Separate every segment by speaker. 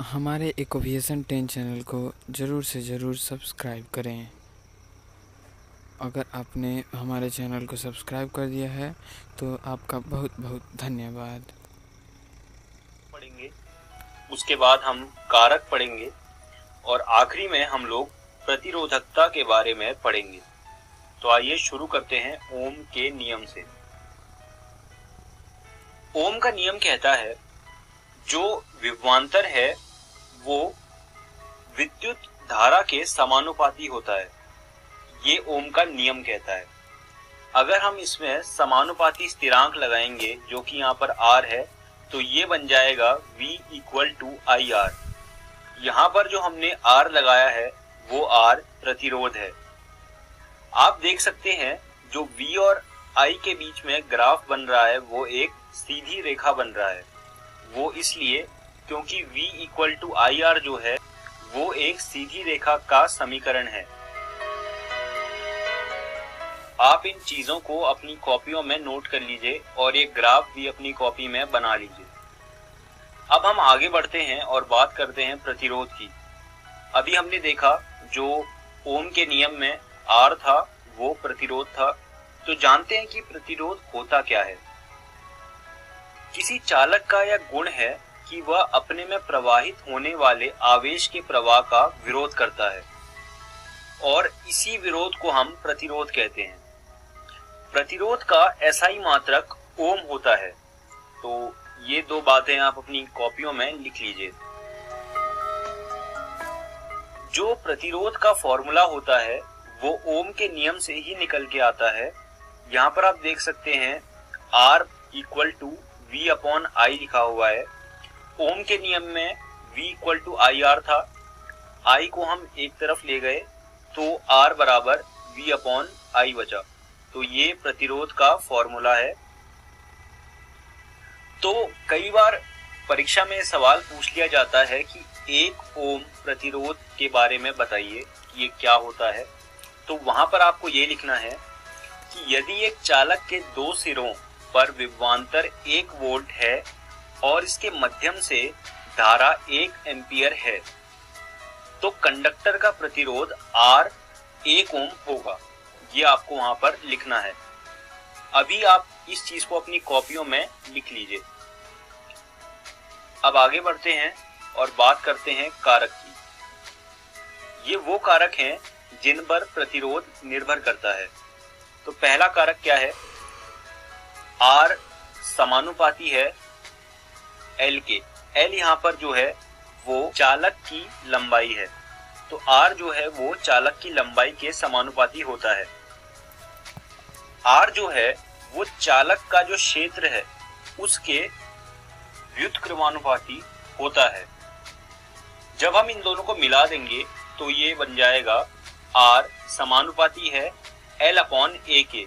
Speaker 1: हमारे Ecovision 10 channel को ज़रूर से ज़रूर सब्सक्राइब करें। अगर आपने हमारे चैनल को सब्सक्राइब कर दिया है तो आपका बहुत बहुत धन्यवाद।
Speaker 2: पढ़ेंगे, उसके बाद हम कारक पढ़ेंगे और आखिरी में हम लोग प्रतिरोधकता के बारे में पढ़ेंगे। तो आइए शुरू करते हैं ओम के नियम से। ओम का नियम कहता है जो विभवांतर है वो विद्युत धारा के समानुपाती होता है। ये ओम का नियम कहता है। अगर हम इसमें समानुपाती स्थिरांक लगाएंगे जो कि यहाँ पर R है तो ये बन जाएगा V equal to I R. यहाँ पर जो हमने R लगाया है वो R प्रतिरोध है। आप देख सकते हैं जो V और I के बीच में ग्राफ बन रहा है वो एक सीधी रेखा बन रहा है। वो इसलिए क्योंकि V equal to I R जो है वो एक सीधी रेखा का समीकरण है। आप इन चीजों को अपनी कॉपियों में नोट कर लीजिए और ये ग्राफ भी अपनी कॉपी में बना लीजिए। अब हम आगे बढ़ते हैं और बात करते हैं प्रतिरोध की। अभी हमने देखा जो ओम के नियम में R था वो प्रतिरोध था। तो जानते हैं कि प्रतिरोध होता क्या है। किसी चालक का यह गुण है कि वह अपने में प्रवाहित होने वाले आवेश के प्रवाह का विरोध करता है और इसी विरोध को हम प्रतिरोध कहते हैं। प्रतिरोध का SI मात्रक ओम होता है। तो ये दो बातें आप अपनी कॉपियों में लिख लीजिए। जो प्रतिरोध का फॉर्मूला होता है वो ओम के नियम से ही निकल के आता है। यहाँ पर आप देख सकते हैं R equal to V upon I लिखा हुआ है। ओम के नियम में V equal to I R था। I को हम एक तरफ ले गए तो R बराबर V अपॉन आई बचा। तो ये प्रतिरोध का फॉर्मूला है। तो कई बार परीक्षा में सवाल पूछ लिया जाता है कि 1 ओम प्रतिरोध के बारे में बताइए कि ये क्या होता है। तो वहां पर आपको ये लिखना है कि यदि एक चालक के दो सिरों पर विभवांतर 1 वोल्ट है और इसके मध्यम से धारा 1 एम्पियर है तो कंडक्टर का प्रतिरोध R 1 ओम होगा। ये आपको वहां पर लिखना है। अभी आप इस चीज को अपनी कॉपियों में लिख लीजिए। अब आगे बढ़ते हैं और बात करते हैं कारक की। ये वो कारक हैं जिन पर प्रतिरोध निर्भर करता है। तो पहला कारक क्या है? R समानुपाती है L के। L यहाँ पर जो है वो चालक की लंबाई है। तो R जो है वो चालक की लंबाई के समानुपाती होता है। R जो है वो चालक का जो क्षेत्र है उसके व्युत्क्रमानुपाती होता है। जब हम इन दोनों को मिला देंगे तो ये बन जाएगा R समानुपाती है L अपॉन A के।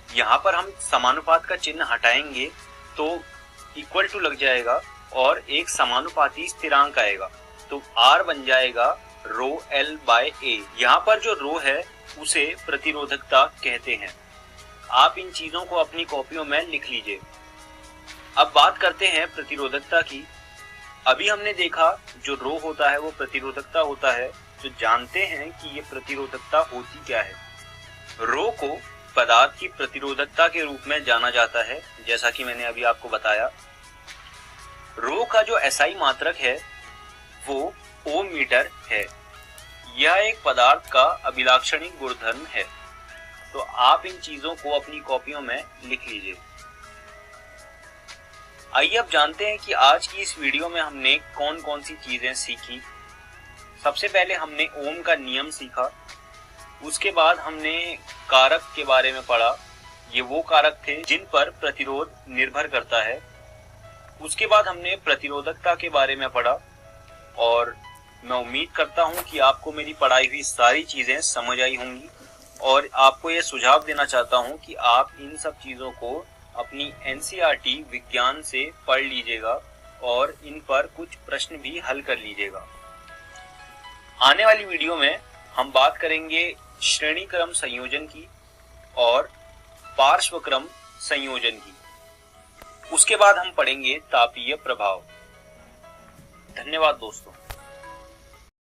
Speaker 2: यहाँ पर हम समानुपात का चिन्ह हटाएंगे तो इक्वल टू लग जाएगा और एक समानुपाती स्थिरांक आएगा। तो R बन जाएगा रो L बाय A। यहाँ पर जो रो है उसे प्रतिरोधकता कहते हैं। आप इन चीजों को अपनी कॉपियों में लिख लीजिए। अब बात करते हैं प्रतिरोधकता की। अभी हमने देखा जो रो होता है वो प्रतिरोधकता होता है। तो जानते हैं कि ये प्रतिरोधकता होती क्या है। रो को पदार्थ की प्रतिरोधकता के रूप में जाना जाता है, जैसा कि मैंने अभी आपको बताया। रो का जो SI मात्रक है वो ओम मीटर है। यह एक पदार्थ का अभिलाक्षणिक गुणधर्म है। तो आप इन चीजों को अपनी कॉपियों में लिख लीजिए। आइए अब जानते हैं कि आज की इस वीडियो में हमने कौन कौन सी चीजें सीखी। सबसे पहले हमने ओम का नियम सीखा। उसके बाद हमने कारक के बारे में पढ़ा। ये वो कारक थे जिन पर प्रतिरोध निर्भर करता है। उसके बाद हमने प्रतिरोधकता के बारे में पढ़ा और मैं उम्मीद करता हूं कि आपको मेरी पढ़ाई हुई सारी चीजें समझ आई होंगी और आपको ये सुझाव देना चाहता हूं कि आप इन सब चीजों को अपनी NCERT विज्ञान से पढ़ लीजिएगा और इन पर कुछ प्रश्न भी हल कर लीजिएगा। आने वाली वीडियो में हम बात करेंगे श्रेणी क्रम संयोजन की और पार्श्व क्रम संयोजन की। उसके बाद हम पढ़ेंगे तापीय प्रभाव। धन्यवाद दोस्तों।